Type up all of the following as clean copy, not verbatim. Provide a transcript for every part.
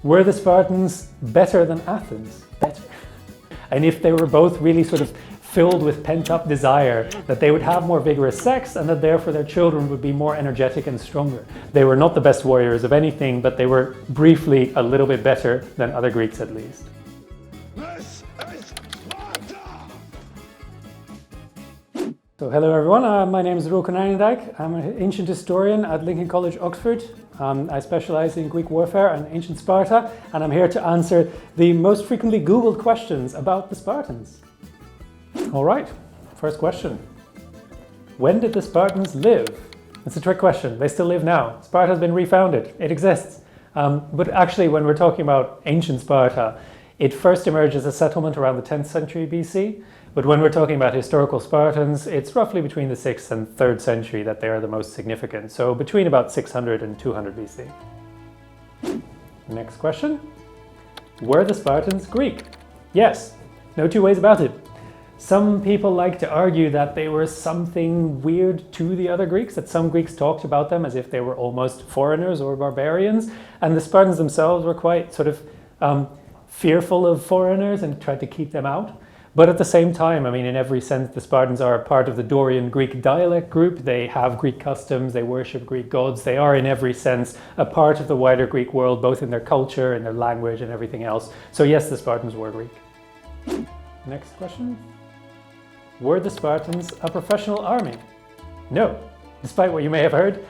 Were the Spartans better than Athens? Better. And if they were both really sort of filled with pent-up desire, that they would have more vigorous sex and that therefore their children would be more energetic and stronger. They were not the best warriors of anything, but they were briefly a little bit better than other Greeks at least. This is Sparta! So hello everyone, my name is Roel Konijnendijk. I'm an ancient historian at Lincoln College, Oxford. I specialize in Greek warfare and ancient Sparta, and I'm here to answer the most frequently Googled questions about the Spartans. All right, first question. When did the Spartans live? It's a trick question. They still live now. Sparta has been refounded. It exists. But actually, when we're talking about ancient Sparta, it first emerged as a settlement around the 10th century BC. But when we're talking about historical Spartans, it's roughly between the 6th and 3rd century that they are the most significant. So between about 600 and 200 BC. Next question. Were the Spartans Greek? Yes. No two ways about it. Some people like to argue that they were something weird to the other Greeks, that some Greeks talked about them as if they were almost foreigners or barbarians, and the Spartans themselves were quite sort of fearful of foreigners and tried to keep them out. But at the same time, I mean, in every sense, the Spartans are a part of the Dorian Greek dialect group. They have Greek customs, they worship Greek gods. They are, in every sense, a part of the wider Greek world, both in their culture and their language and everything else. So yes, the Spartans were Greek. Next question. Were the Spartans a professional army? No, despite what you may have heard.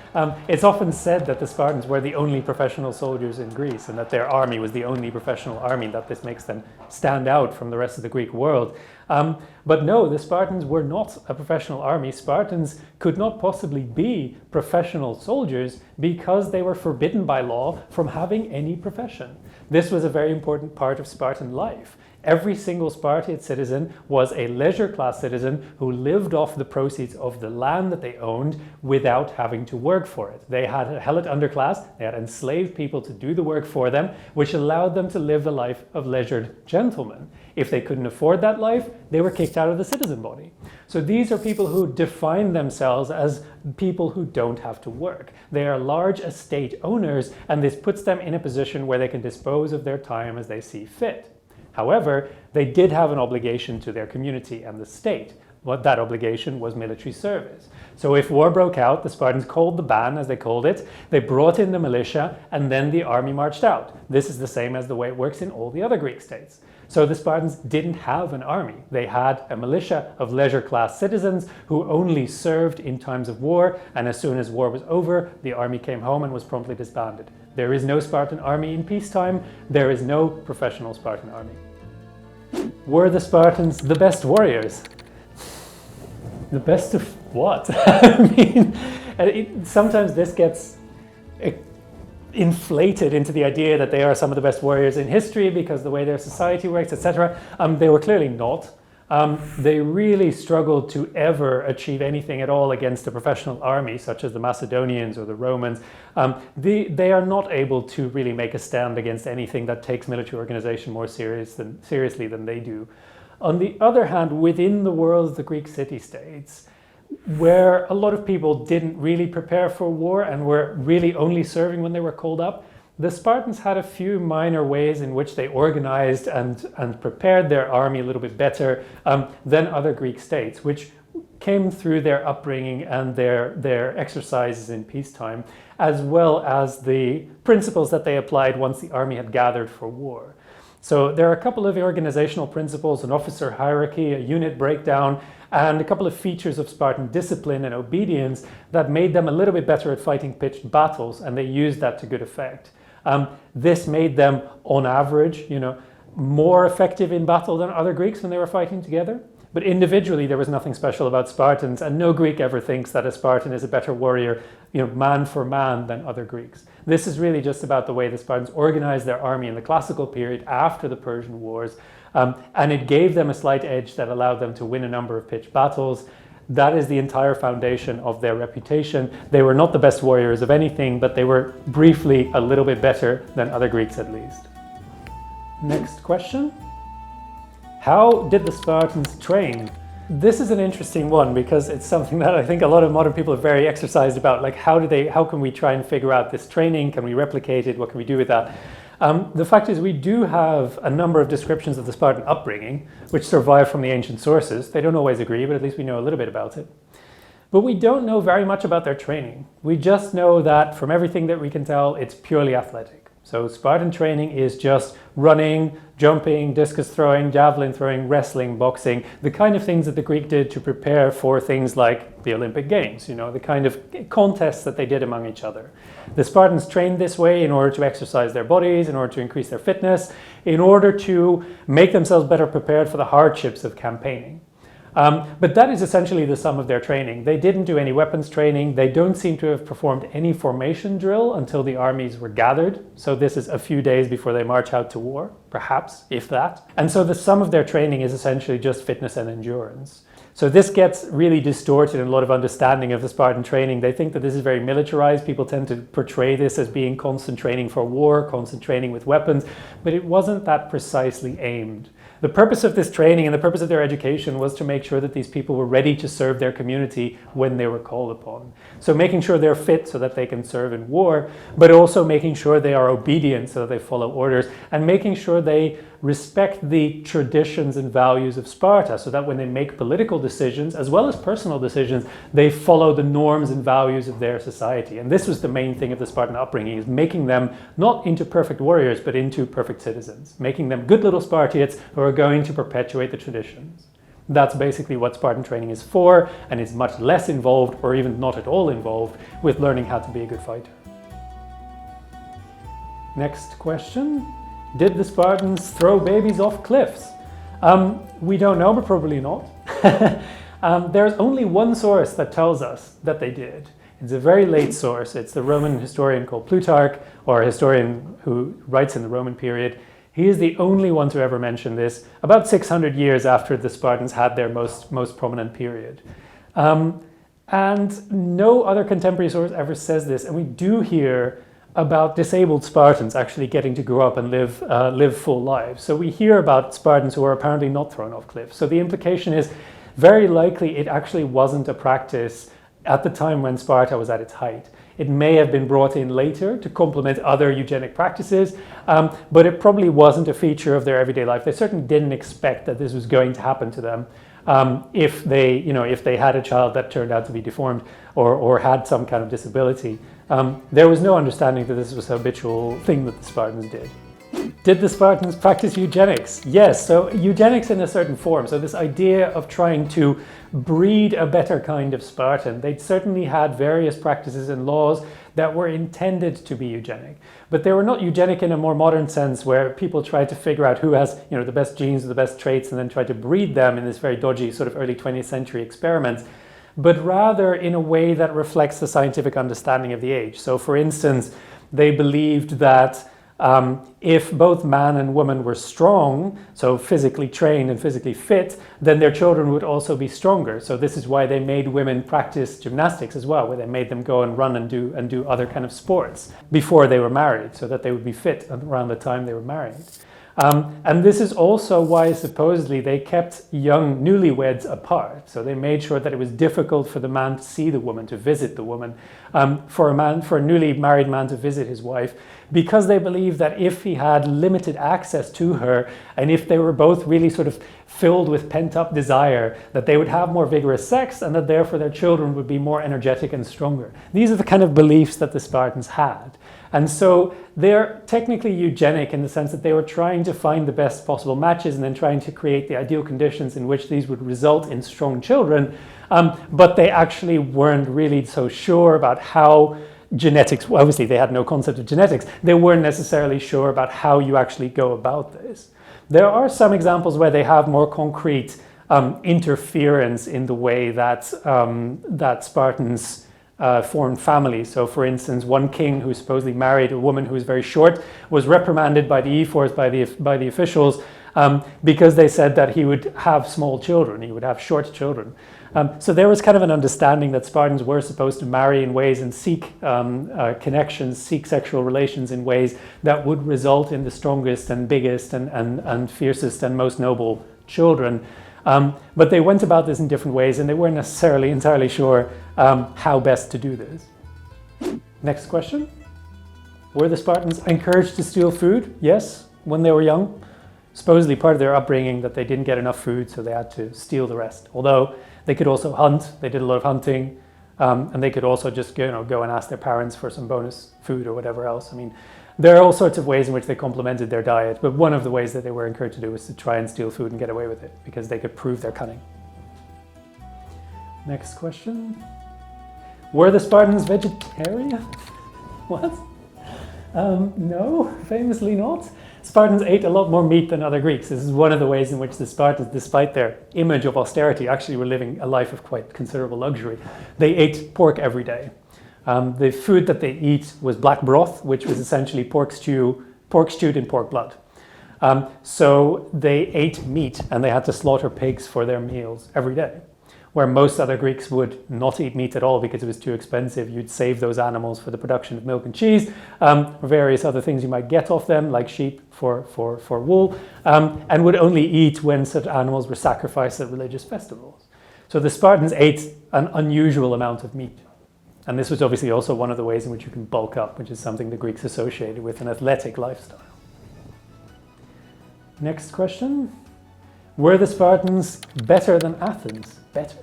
It's often said that the Spartans were the only professional soldiers in Greece and that their army was the only professional army, that this makes them stand out from the rest of the Greek world. But no, the Spartans were not a professional army. Spartans could not possibly be professional soldiers because they were forbidden by law from having any profession. This was a very important part of Spartan life. Every single Spartan citizen was a leisure class citizen who lived off the proceeds of the land that they owned without having to work for it. They had a helot underclass, they had enslaved people to do the work for them, which allowed them to live the life of leisured gentlemen. If they couldn't afford that life, they were kicked out of the citizen body. So these are people who define themselves as people who don't have to work. They are large estate owners, and this puts them in a position where they can dispose of their time as they see fit. However, they did have an obligation to their community and the state. What that obligation was military service. So if war broke out, the Spartans called the ban, as they called it. They brought in the militia, and then the army marched out. This is the same as the way it works in all the other Greek states. So the Spartans didn't have an army. They had a militia of leisure class citizens who only served in times of war, and as soon as war was over, the army came home and was promptly disbanded. There is no Spartan army in peacetime. There is no professional Spartan army. Were the Spartans the best warriors? The best of what? I mean, sometimes this gets inflated into the idea that they are some of the best warriors in history because the way their society works, etc. They were clearly not. They really struggled to ever achieve anything at all against a professional army, such as the Macedonians or the Romans. They are not able to really make a stand against anything that takes military organization more seriously than they do. On the other hand, within the world of the Greek city-states, where a lot of people didn't really prepare for war and were really only serving when they were called up, the Spartans had a few minor ways in which they organized and prepared their army a little bit better than other Greek states, which came through their upbringing and their exercises in peacetime, as well as the principles that they applied once the army had gathered for war. So there are a couple of organizational principles, an officer hierarchy, a unit breakdown, and a couple of features of Spartan discipline and obedience that made them a little bit better at fighting pitched battles, and they used that to good effect. This made them, on average, more effective in battle than other Greeks when they were fighting together. But individually, there was nothing special about Spartans, and no Greek ever thinks that a Spartan is a better warrior, man for man, than other Greeks. This is really just about the way the Spartans organized their army in the classical period after the Persian Wars, and it gave them a slight edge that allowed them to win a number of pitched battles. That is the entire foundation of their reputation. They were not the best warriors of anything, but they were briefly a little bit better than other Greeks at least. Next question. How did the Spartans train? This is an interesting one because it's something that I think a lot of modern people are very exercised about. Like how can we try and figure out this training? Can we replicate it? What can we do with that? The fact is we do have a number of descriptions of the Spartan upbringing, which survive from the ancient sources. They don't always agree, but at least we know a little bit about it. But we don't know very much about their training. We just know that from everything that we can tell, it's purely athletic. So Spartan training is just running, jumping, discus throwing, javelin throwing, wrestling, boxing, the kind of things that the Greek did to prepare for things like the Olympic Games, the kind of contests that they did among each other. The Spartans trained this way in order to exercise their bodies, in order to increase their fitness, in order to make themselves better prepared for the hardships of campaigning. But that is essentially the sum of their training. They didn't do any weapons training. They don't seem to have performed any formation drill until the armies were gathered. So this is a few days before they march out to war, perhaps, if that. And so the sum of their training is essentially just fitness and endurance. So this gets really distorted in a lot of understanding of the Spartan training. They think that this is very militarized. People tend to portray this as being constant training for war, constant training with weapons, but it wasn't that precisely aimed. The purpose of this training and the purpose of their education was to make sure that these people were ready to serve their community when they were called upon. So making sure they're fit so that they can serve in war, but also making sure they are obedient so that they follow orders, and making sure they respect the traditions and values of Sparta so that when they make political decisions as well as personal decisions, they follow the norms and values of their society. And this was the main thing of the Spartan upbringing, is making them not into perfect warriors, but into perfect citizens, making them good little Spartiates who are going to perpetuate the traditions. That's basically what Spartan training is for, and is much less involved, or even not at all involved, with learning how to be a good fighter. Next question. Did the Spartans throw babies off cliffs? We don't know, but probably not. There's only one source that tells us that they did. It's a very late source. It's the Roman historian called Plutarch, or a historian who writes in the Roman period. He is the only one to ever mention this, about 600 years after the Spartans had their most prominent period. And no other contemporary source ever says this, and we do hear about disabled Spartans actually getting to grow up and live full lives. So we hear about Spartans who are apparently not thrown off cliffs. So the implication is very likely it actually wasn't a practice at the time when Sparta was at its height. It may have been brought in later to complement other eugenic practices, but it probably wasn't a feature of their everyday life. They certainly didn't expect that this was going to happen to them if they had a child that turned out to be deformed or had some kind of disability. There was no understanding that this was a habitual thing that the Spartans did. Did the Spartans practice eugenics? Yes, so eugenics in a certain form. So this idea of trying to breed a better kind of Spartan. They certainly had various practices and laws that were intended to be eugenic. But they were not eugenic in a more modern sense where people tried to figure out who has the best genes or the best traits and then try to breed them in this very dodgy sort of early 20th century experiments, but rather in a way that reflects the scientific understanding of the age. So for instance, they believed that if both man and woman were strong, so physically trained and physically fit, then their children would also be stronger. So this is why they made women practice gymnastics as well, where they made them go and run and do other kind of sports before they were married, so that they would be fit around the time they were married. And this is also why supposedly they kept young newlyweds apart. So they made sure that it was difficult for the man to see the woman, to visit the woman, for a newly married man to visit his wife, because they believed that if he had limited access to her, and if they were both really sort of filled with pent-up desire, that they would have more vigorous sex, and that therefore their children would be more energetic and stronger. These are the kind of beliefs that the Spartans had. And so they're technically eugenic in the sense that they were trying to find the best possible matches and then trying to create the ideal conditions in which these would result in strong children. But they actually weren't really so sure about how genetics, well, obviously they had no concept of genetics, they weren't necessarily sure about how you actually go about this. There are some examples where they have more concrete interference in the way that, that Spartans formed families. So for instance, one king who supposedly married a woman who was very short was reprimanded by the ephors, by the officials, because they said that he would have small children, he would have short children. So there was kind of an understanding that Spartans were supposed to marry in ways and seek connections, seek sexual relations in ways that would result in the strongest and biggest and fiercest and most noble children. But they went about this in different ways, and they weren't necessarily entirely sure how best to do this. Next question. Were the Spartans encouraged to steal food? Yes, when they were young. Supposedly part of their upbringing that they didn't get enough food, so they had to steal the rest. Although they could also hunt, they did a lot of hunting, and they could also just go and ask their parents for some bonus food or whatever else. I mean, there are all sorts of ways in which they complemented their diet, but one of the ways that they were encouraged to do was to try and steal food and get away with it, because they could prove their cunning. Next question. Were the Spartans vegetarian? What? No, famously not. Spartans ate a lot more meat than other Greeks. This is one of the ways in which the Spartans, despite their image of austerity, actually were living a life of quite considerable luxury. They ate pork every day. The food that they eat was black broth, which was essentially pork stewed in pork blood. So they ate meat, and they had to slaughter pigs for their meals every day, where most other Greeks would not eat meat at all because it was too expensive. You'd save those animals for the production of milk and cheese, or various other things you might get off them, like sheep for wool, and would only eat when such animals were sacrificed at religious festivals. So the Spartans ate an unusual amount of meat. And this was obviously also one of the ways in which you can bulk up, which is something the Greeks associated with an athletic lifestyle. Next question. Were the Spartans better than Athens? Better.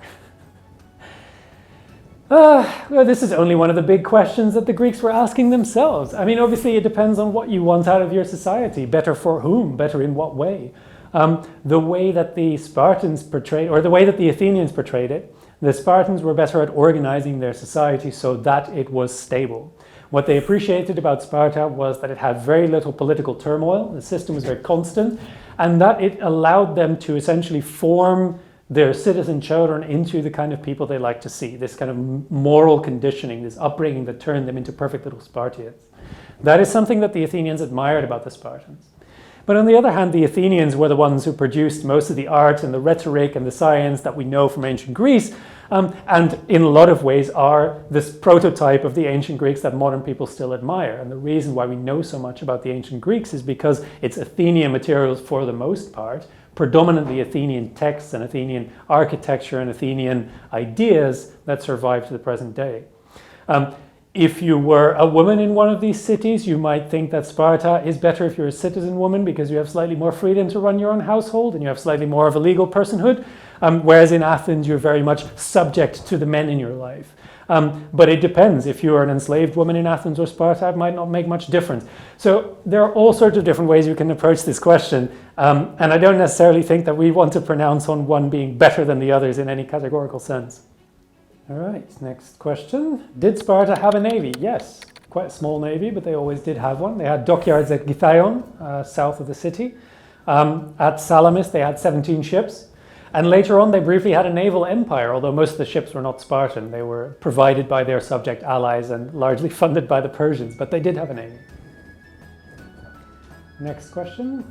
Well, this is only one of the big questions that the Greeks were asking themselves. I mean, obviously it depends on what you want out of your society. Better for whom? Better in what way? The way that the Spartans portrayed, or the way that the Athenians portrayed it, the Spartans were better at organizing their society so that it was stable. What they appreciated about Sparta was that it had very little political turmoil, the system was very constant, and that it allowed them to essentially form their citizen children into the kind of people they like to see, this kind of moral conditioning, this upbringing that turned them into perfect little Spartans. That is something that the Athenians admired about the Spartans. But on the other hand, the Athenians were the ones who produced most of the art and the rhetoric and the science that we know from ancient Greece, and in a lot of ways are this prototype of the ancient Greeks that modern people still admire. And the reason why we know so much about the ancient Greeks is because it's Athenian materials for the most part, predominantly Athenian texts and Athenian architecture and Athenian ideas that survive to the present day. If you were a woman in one of these cities, you might think that Sparta is better if you're a citizen woman because you have slightly more freedom to run your own household and you have slightly more of a legal personhood, whereas in Athens you're very much subject to the men in your life. But it depends. If you are an enslaved woman in Athens or Sparta, it might not make much difference. So there are all sorts of different ways you can approach this question, and I don't necessarily think that we want to pronounce on one being better than the others in any categorical sense. All right, next question. Did Sparta have a navy? Yes, quite a small navy, but they always did have one. They had dockyards at Githaion, south of the city. At Salamis, they had 17 ships. And later on, they briefly had a naval empire, although most of the ships were not Spartan. They were provided by their subject allies and largely funded by the Persians, but they did have a navy. Next question.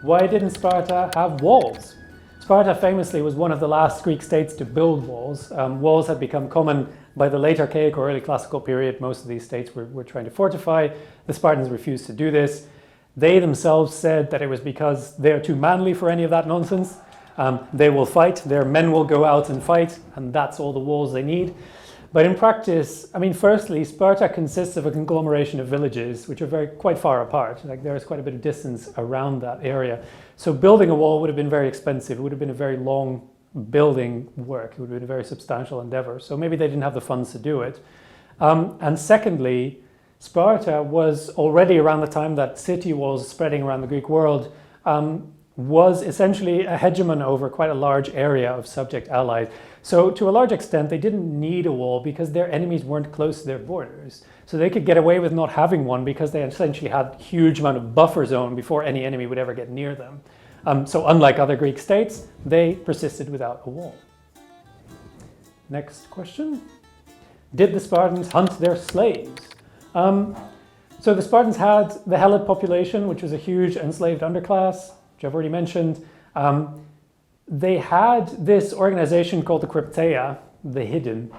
Why didn't Sparta have walls? Sparta famously was one of the last Greek states to build walls. Walls had become common by the late Archaic or early Classical period. Most of these states were trying to fortify. The Spartans refused to do this. They themselves said that it was because they are too manly for any of that nonsense. They will fight, their men will go out and fight, and that's all the walls they need. But in practice, I mean, firstly, Sparta consists of a conglomeration of villages which are quite far apart. Like there is quite a bit of distance around that area. So building a wall would have been very expensive. It would have been a very long building work. It would have been a very substantial endeavor. So maybe they didn't have the funds to do it. And secondly, Sparta was already around the time that city walls spreading around the Greek world, was essentially a hegemon over quite a large area of subject allies. So to a large extent, they didn't need a wall because their enemies weren't close to their borders. So they could get away with not having one because they essentially had a huge amount of buffer zone before any enemy would ever get near them. So unlike other Greek states, they persisted without a wall. Next question. Did the Spartans hunt their slaves? So the Spartans had the Helot population, which was a huge enslaved underclass, which I've already mentioned. They had this organization called the Crypteia, the Hidden,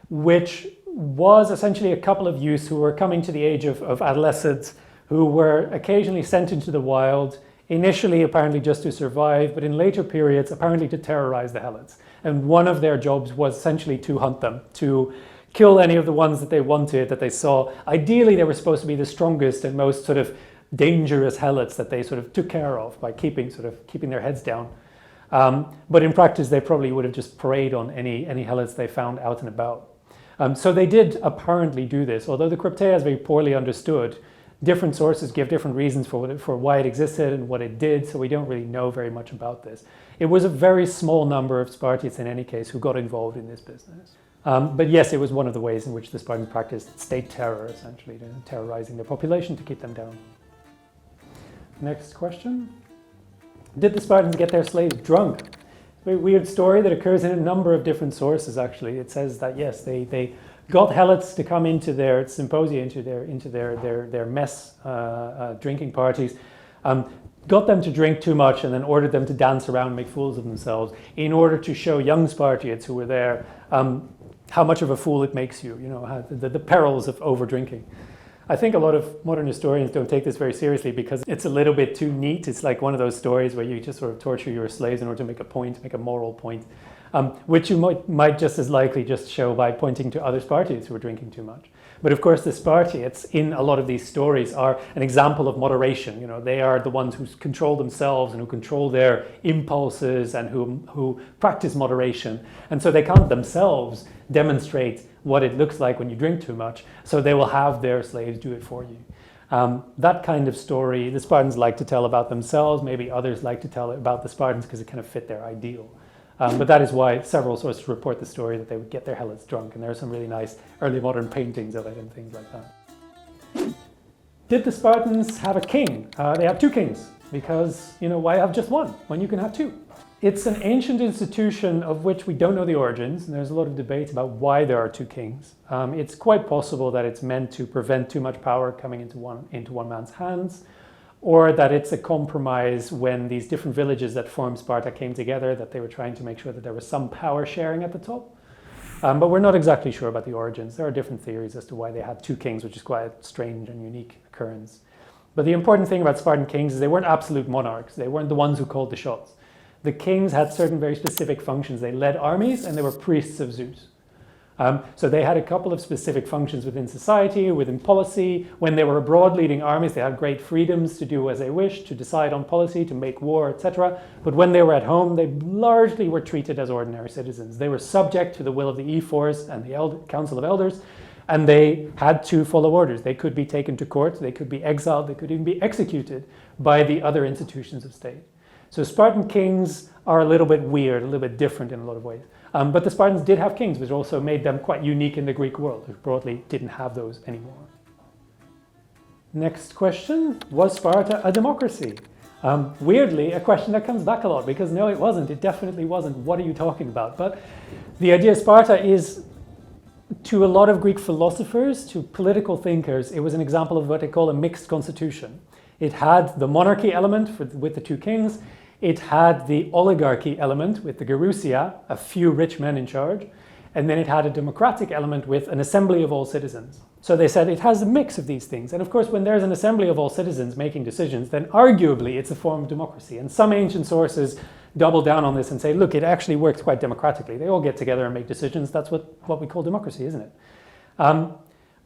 which was essentially a couple of youths who were coming to the age of adolescence, who were occasionally sent into the wild, initially apparently just to survive, but in later periods apparently to terrorize the Helots. And one of their jobs was essentially to hunt them, to kill any of the ones that they wanted, that they saw. Ideally, they were supposed to be the strongest and most sort of dangerous helots that they sort of took care of by keeping their heads down. But in practice, they probably would have just preyed on any helots they found out and about. So they did apparently do this, although the crypteia is very poorly understood. Different sources give different reasons for why it existed and what it did, so we don't really know very much about this. It was a very small number of Spartans in any case who got involved in this business. But yes, it was one of the ways in which the Spartans practiced state terror, essentially, terrorizing their population to keep them down. Next question. Did the Spartans get their slaves drunk? It's a very weird story that occurs in a number of different sources, actually. It says that, yes, they got helots to come into their symposia, into their mess drinking parties, got them to drink too much and then ordered them to dance around and make fools of themselves in order to show young Spartiates who were there how much of a fool it makes you, the perils of over drinking. I think a lot of modern historians don't take this very seriously because it's a little bit too neat. It's like one of those stories where you just sort of torture your slaves in order to make a point, make a moral point, which you might just as likely just show by pointing to other Spartans who were drinking too much. But of course, the Spartiates in a lot of these stories are an example of moderation. They are the ones who control themselves and who control their impulses and who practice moderation. And so they can't themselves demonstrate what it looks like when you drink too much. So they will have their slaves do it for you. That kind of story, the Spartans like to tell about themselves. Maybe others like to tell about the Spartans because it kind of fit their ideal. But that is why several sources report the story that they would get their helots drunk, and there are some really nice early modern paintings of it and things like that. Did the Spartans have a king? They have two kings, because, why have just one when you can have two? It's an ancient institution of which we don't know the origins, and there's a lot of debate about why there are two kings. It's quite possible that it's meant to prevent too much power coming into one man's hands, or that it's a compromise when these different villages that formed Sparta came together, that they were trying to make sure that there was some power sharing at the top. But we're not exactly sure about the origins. There are different theories as to why they had two kings, which is quite a strange and unique occurrence. But the important thing about Spartan kings is they weren't absolute monarchs. They weren't the ones who called the shots. The kings had certain very specific functions. They led armies and they were priests of Zeus. So they had a couple of specific functions within society, within policy. When they were abroad leading armies, they had great freedoms to do as they wished, to decide on policy, to make war, etc. But when they were at home, they largely were treated as ordinary citizens. They were subject to the will of the ephors and the Council of Elders, and they had to follow orders. They could be taken to court, they could be exiled, they could even be executed by the other institutions of state. So Spartan kings are a little bit weird, a little bit different in a lot of ways. But the Spartans did have kings, which also made them quite unique in the Greek world, who broadly didn't have those anymore. Next question, was Sparta a democracy? Weirdly, a question that comes back a lot, because no, it wasn't. It definitely wasn't. What are you talking about? But the idea of Sparta is, to a lot of Greek philosophers, to political thinkers, it was an example of what they call a mixed constitution. It had the monarchy element with the two kings. It had the oligarchy element with the gerousia, a few rich men in charge, and then it had a democratic element with an assembly of all citizens. So they said it has a mix of these things. And of course, when there's an assembly of all citizens making decisions, then arguably it's a form of democracy. And some ancient sources double down on this and say, look, it actually works quite democratically. They all get together and make decisions. That's what we call democracy, isn't it?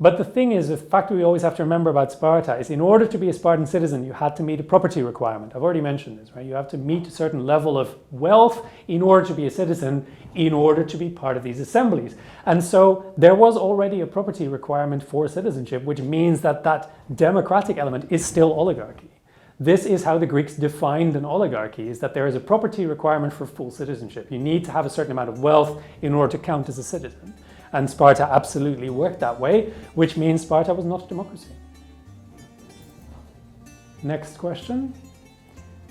But the thing is, the fact we always have to remember about Sparta is in order to be a Spartan citizen, you had to meet a property requirement. I've already mentioned this, right? You have to meet a certain level of wealth in order to be a citizen, in order to be part of these assemblies. And so there was already a property requirement for citizenship, which means that that democratic element is still oligarchy. This is how the Greeks defined an oligarchy, is that there is a property requirement for full citizenship. You need to have a certain amount of wealth in order to count as a citizen. And Sparta absolutely worked that way, which means Sparta was not a democracy. Next question.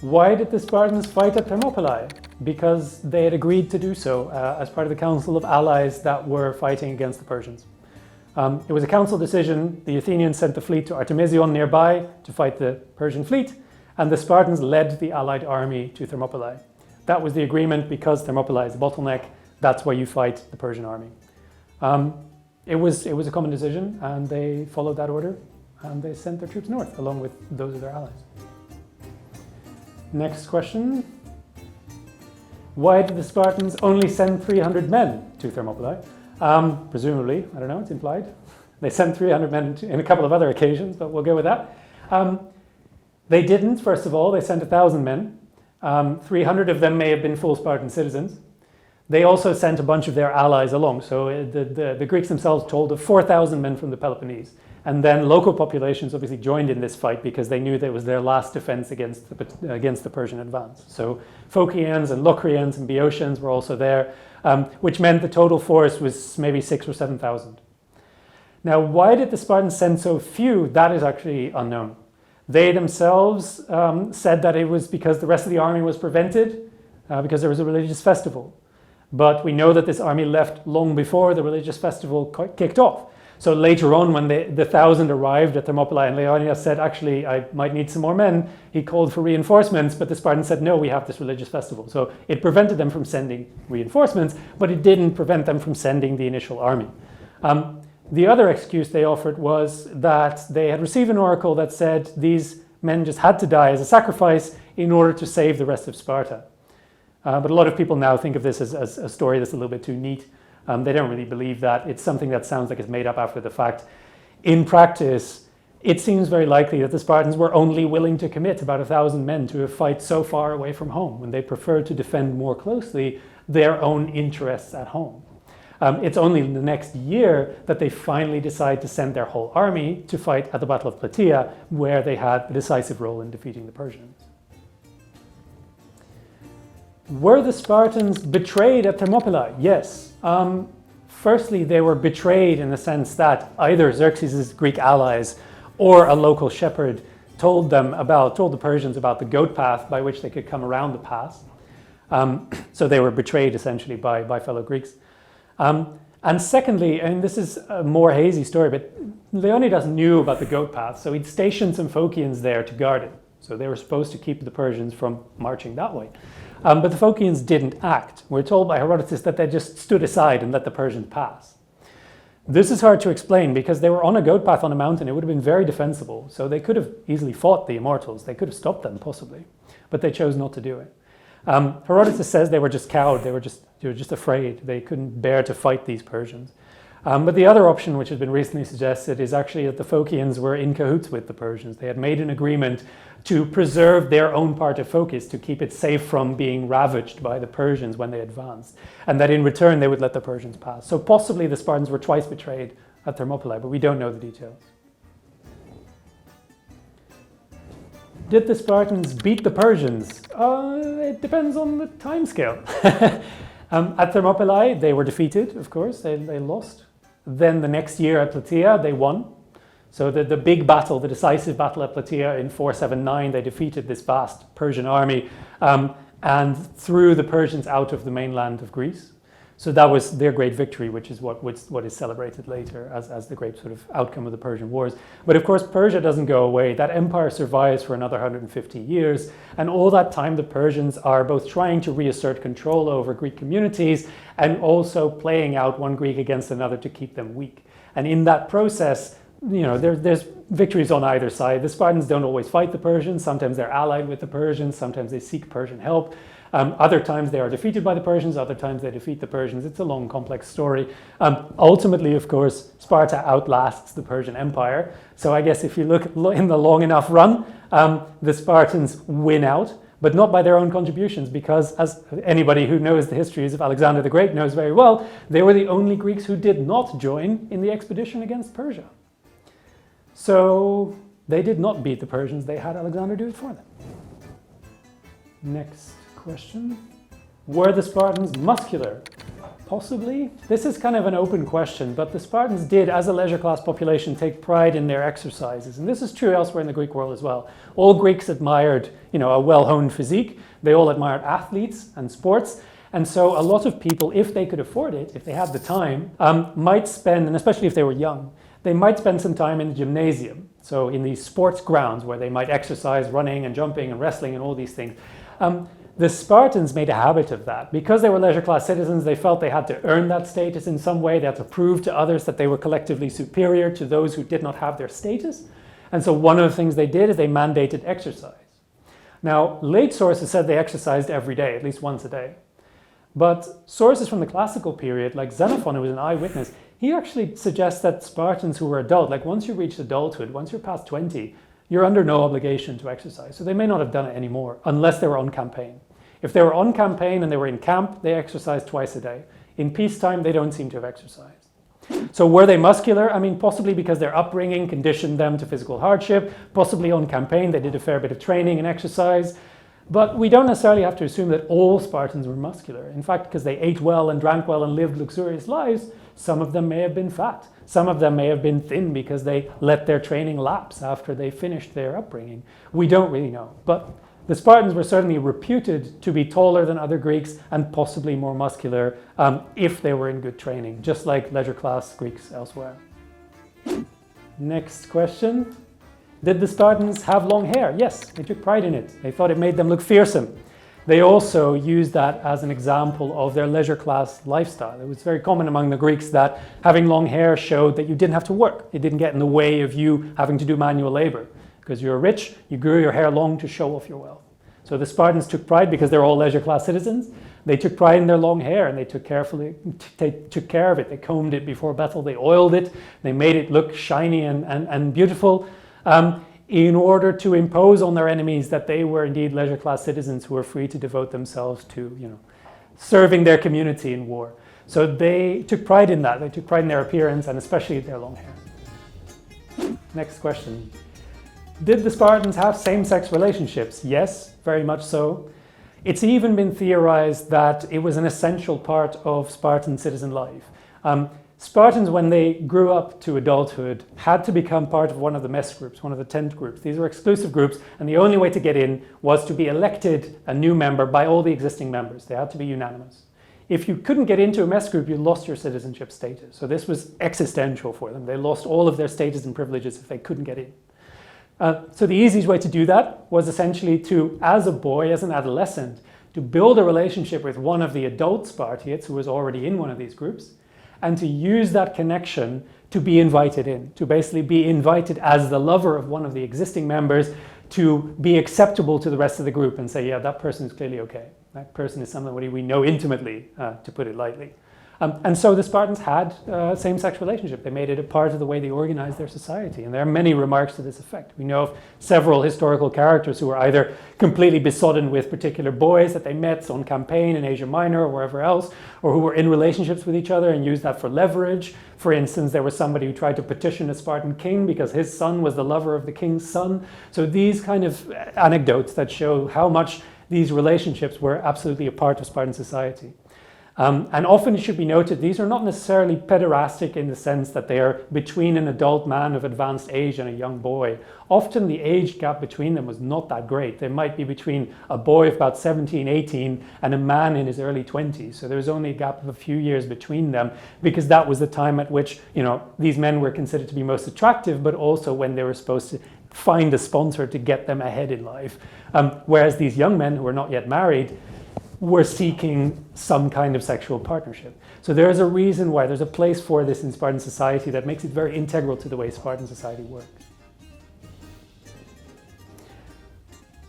Why did the Spartans fight at Thermopylae? Because they had agreed to do so as part of the Council of Allies that were fighting against the Persians. It was a council decision. The Athenians sent the fleet to Artemision nearby to fight the Persian fleet, and the Spartans led the allied army to Thermopylae. That was the agreement because Thermopylae is the bottleneck. That's where you fight the Persian army. It was a common decision, and they followed that order, and they sent their troops north along with those of their allies. Next question. Why did the Spartans only send 300 men to Thermopylae? Presumably, I don't know, it's implied. They sent 300 men in a couple of other occasions, but we'll go with that. They didn't, first of all, they sent 1,000 men. 300 of them may have been full Spartan citizens. They also sent a bunch of their allies along. So the Greeks themselves told of 4,000 men from the Peloponnese. And then local populations obviously joined in this fight because they knew that it was their last defense against the Persian advance. So Phocians and Locrians and Boeotians were also there, which meant the total force was maybe 6,000 or 7,000. Now, why did the Spartans send so few? That is actually unknown. They themselves said that it was because the rest of the army was prevented because there was a religious festival. But we know that this army left long before the religious festival kicked off. So later on, when the 1,000 arrived at Thermopylae and Leonidas said, actually, I might need some more men, he called for reinforcements, but the Spartans said, no, we have this religious festival. So it prevented them from sending reinforcements, but it didn't prevent them from sending the initial army. The other excuse they offered was that they had received an oracle that said these men just had to die as a sacrifice in order to save the rest of Sparta. But a lot of people now think of this as a story that's a little bit too neat. They don't really believe that. It's something that sounds like it's made up after the fact. In practice, it seems very likely that the Spartans were only willing to commit about 1,000 men to a fight so far away from home when they preferred to defend more closely their own interests at home. It's only the next year that they finally decide to send their whole army to fight at the Battle of Plataea, where they had a decisive role in defeating the Persians. Were the Spartans betrayed at Thermopylae? Yes. Firstly, they were betrayed in the sense that either Xerxes' Greek allies or a local shepherd told the Persians about the goat path by which they could come around the pass. So they were betrayed essentially by fellow Greeks. And secondly, and this is a more hazy story, but Leonidas knew about the goat path, so he'd stationed some Phocians there to guard it. So they were supposed to keep the Persians from marching that way. But the Phocians didn't act. We're told by Herodotus that they just stood aside and let the Persians pass. This is hard to explain because they were on a goat path on a mountain. It would have been very defensible. So they could have easily fought the immortals. They could have stopped them possibly, but they chose not to do it. Herodotus says they were just cowed. They were just afraid. They couldn't bear to fight these Persians. But the other option, which has been recently suggested, is actually that the Phocians were in cahoots with the Persians. They had made an agreement to preserve their own part of Phocis, to keep it safe from being ravaged by the Persians when they advanced, and that in return they would let the Persians pass. So possibly the Spartans were twice betrayed at Thermopylae, but we don't know the details. Did the Spartans beat the Persians? It depends on the timescale. At Thermopylae, they were defeated, of course. They lost. Then the next year at Plataea, they won. So the big battle, the decisive battle at Plataea in 479, they defeated this vast Persian army and threw the Persians out of the mainland of Greece. So that was their great victory, which is what is celebrated later as the great sort of outcome of the Persian Wars. But of course, Persia doesn't go away. That empire survives for another 150 years. And all that time, the Persians are both trying to reassert control over Greek communities and also playing out one Greek against another to keep them weak. And in that process, you know, there's victories on either side. The Spartans don't always fight the Persians. Sometimes they're allied with the Persians. Sometimes they seek Persian help. Other times they are defeated by the Persians. Other times they defeat the Persians. It's a long, complex story. Ultimately, of course, Sparta outlasts the Persian Empire. So I guess if you look in the long enough run, the Spartans win out, but not by their own contributions, because as anybody who knows the histories of Alexander the Great knows very well, they were the only Greeks who did not join in the expedition against Persia. So they did not beat the Persians. They had Alexander do it for them. Next question. Were the Spartans muscular? Possibly. This is kind of an open question, but the Spartans did, as a leisure class population, take pride in their exercises. And this is true elsewhere in the Greek world as well. All Greeks admired, a well-honed physique. They all admired athletes and sports. And so a lot of people, if they could afford it, if they had the time, might spend, and especially if they were young, they might spend some time in the gymnasium. So in these sports grounds where they might exercise running and jumping and wrestling and all these things. The Spartans made a habit of that. Because they were leisure class citizens, they felt they had to earn that status in some way. They had to prove to others that they were collectively superior to those who did not have their status. And so one of the things they did is they mandated exercise. Now, late sources said they exercised every day, at least once a day. But sources from the classical period, like Xenophon, who was an eyewitness, he actually suggests that Spartans who were adult, like once you reach adulthood, once you're past 20, you're under no obligation to exercise. So they may not have done it anymore, unless they were on campaign. If they were on campaign and they were in camp, they exercised twice a day. In peacetime, they don't seem to have exercised. So were they muscular? I mean, possibly because their upbringing conditioned them to physical hardship. Possibly on campaign, they did a fair bit of training and exercise. But we don't necessarily have to assume that all Spartans were muscular. In fact, because they ate well and drank well and lived luxurious lives, some of them may have been fat. Some of them may have been thin because they let their training lapse after they finished their upbringing. We don't really know. But the Spartans were certainly reputed to be taller than other Greeks and possibly more muscular if they were in good training, just like leisure class Greeks elsewhere. Next question. Did the Spartans have long hair? Yes, they took pride in it. They thought it made them look fearsome. They also used that as an example of their leisure class lifestyle. It was very common among the Greeks that having long hair showed that you didn't have to work. It didn't get in the way of you having to do manual labor. Because you were rich, you grew your hair long to show off your wealth. So the Spartans took pride, because they're all leisure class citizens, they took pride in their long hair and they took care of it. They combed it before battle, they oiled it, they made it look shiny and beautiful. In order to impose on their enemies that they were indeed leisure class citizens who were free to devote themselves to, serving their community in war. So they took pride in that. They took pride in their appearance and especially their long hair. Next question. Did the Spartans have same-sex relationships? Yes, very much so. It's even been theorized that it was an essential part of Spartan citizen life. Spartans, when they grew up to adulthood, had to become part of one of the mess groups, one of the tent groups. These were exclusive groups, and the only way to get in was to be elected a new member by all the existing members. They had to be unanimous. If you couldn't get into a mess group, you lost your citizenship status. So this was existential for them. They lost all of their status and privileges if they couldn't get in. So the easiest way to do that was essentially to, as a boy, as an adolescent, to build a relationship with one of the adult Spartiates who was already in one of these groups, and to use that connection to be invited in, to basically be invited as the lover of one of the existing members to be acceptable to the rest of the group and say, yeah, that person is clearly okay. That person is somebody we know intimately, to put it lightly. And so the Spartans had same-sex relationship. They made it a part of the way they organized their society. And there are many remarks to this effect. We know of several historical characters who were either completely besotted with particular boys that they met on campaign in Asia Minor or wherever else, or who were in relationships with each other and used that for leverage. For instance, there was somebody who tried to petition a Spartan king because his son was the lover of the king's son. So these kind of anecdotes that show how much these relationships were absolutely a part of Spartan society. And often it should be noted, these are not necessarily pederastic in the sense that they are between an adult man of advanced age and a young boy. Often the age gap between them was not that great. They might be between a boy of about 17, 18 and a man in his early 20s. So there was only a gap of a few years between them because that was the time at which, these men were considered to be most attractive, but also when they were supposed to find a sponsor to get them ahead in life. Whereas these young men who were not yet married were seeking some kind of sexual partnership. So there is a reason why, there's a place for this in Spartan society that makes it very integral to the way Spartan society worked.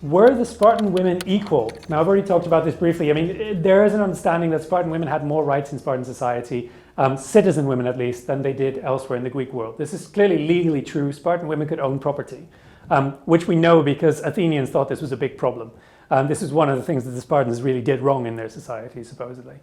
Were the Spartan women equal? Now, I've already talked about this briefly. I mean, there is an understanding that Spartan women had more rights in Spartan society, citizen women at least, than they did elsewhere in the Greek world. This is clearly legally true. Spartan women could own property, which we know because Athenians thought this was a big problem. This is one of the things that the Spartans really did wrong in their society, supposedly.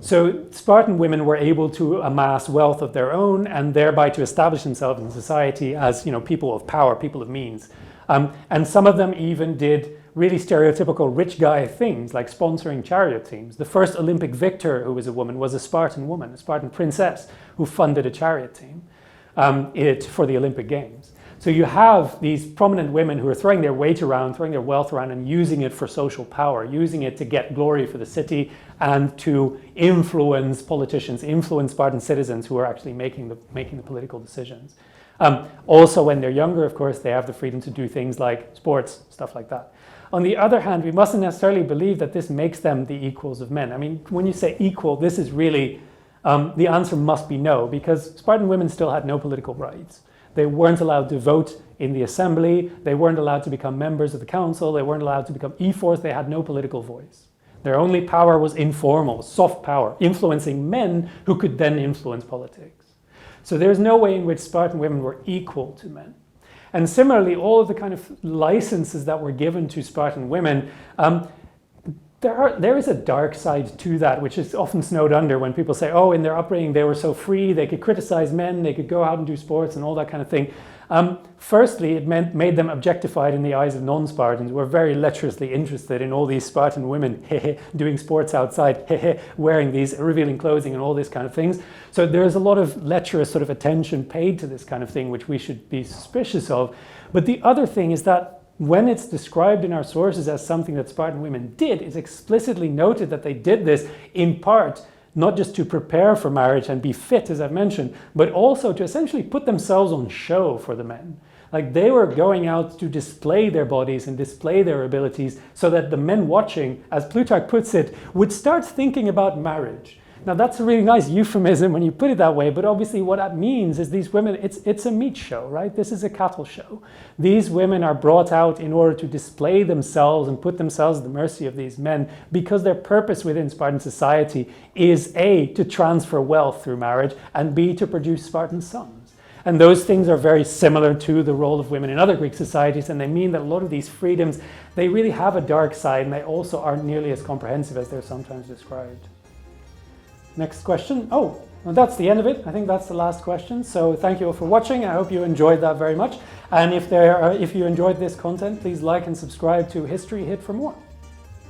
So Spartan women were able to amass wealth of their own and thereby to establish themselves in society as people of power, people of means. And some of them even did really stereotypical rich guy things like sponsoring chariot teams. The first Olympic victor who was a woman was a Spartan woman, a Spartan princess who funded a chariot team for the Olympic Games. So you have these prominent women who are throwing their weight around, throwing their wealth around and using it for social power, using it to get glory for the city and to influence politicians, influence Spartan citizens who are actually making the political decisions. Also, when they're younger, of course, they have the freedom to do things like sports, stuff like that. On the other hand, we mustn't necessarily believe that this makes them the equals of men. I mean, when you say equal, this is really, the answer must be no, because Spartan women still had no political rights. They weren't allowed to vote in the assembly. They weren't allowed to become members of the council. They weren't allowed to become ephors. They had no political voice. Their only power was informal, soft power, influencing men who could then influence politics. So there's no way in which Spartan women were equal to men. And similarly, all of the kind of licenses that were given to Spartan women, there is a dark side to that, which is often snowed under when people say, oh, in their upbringing they were so free, they could criticize men, they could go out and do sports and all that kind of thing. Firstly, it made them objectified in the eyes of non-Spartans who were very lecherously interested in all these Spartan women doing sports outside, wearing these revealing clothing and all these kind of things. So there's a lot of lecherous sort of attention paid to this kind of thing, which we should be suspicious of. But the other thing is that when it's described in our sources as something that Spartan women did, it's explicitly noted that they did this in part not just to prepare for marriage and be fit, as I've mentioned, but also to essentially put themselves on show for the men. Like they were going out to display their bodies and display their abilities so that the men watching, as Plutarch puts it, would start thinking about marriage. Now that's a really nice euphemism when you put it that way, but obviously what that means is these women, it's a meat show, right? This is a cattle show. These women are brought out in order to display themselves and put themselves at the mercy of these men because their purpose within Spartan society is A, to transfer wealth through marriage, and B, to produce Spartan sons. And those things are very similar to the role of women in other Greek societies, and they mean that a lot of these freedoms, they really have a dark side, and they also aren't nearly as comprehensive as they're sometimes described. Next question. Oh, well, that's the end of it. I think that's the last question. So thank you all for watching. I hope you enjoyed that very much. And if you enjoyed this content, please like and subscribe to History Hit for more.